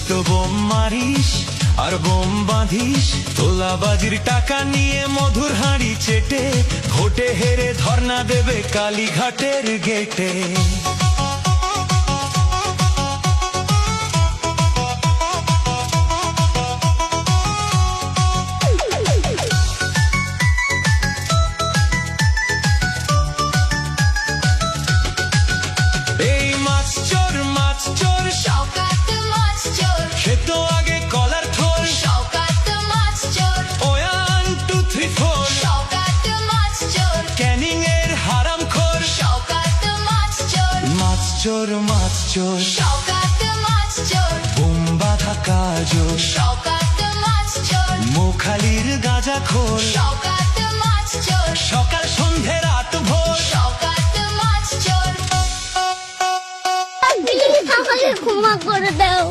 তো বোম মারিস আর বোম বাঁধিস, তোলাবাজির টাকা নিয়ে মধুর হাঁড়ি চেটে, ভোটে হেরে ধর্ণা দেবে কালীঘাটের গেটে। এই মাছ চোর শওকত মাছ চোর, সে তো আগে কলার থোর। শওকত মাছ চোর, 1 2 3 4 শওকত মাছ চোর, ক্যানিং এর হারাম খোর। শওকত মাছ চোর, মাছ চোর শওকত মাছ চোর, বোম বাঁধা কাজোর, শওকত মাছ চোর, মোখালির গাঁজা খোর। শওকত মাছ চোর, সকাল সন্ধে রাত ভোর। শওকত মাছ চোর। প্লিজ আমাকে ক্ষমা করে দাও।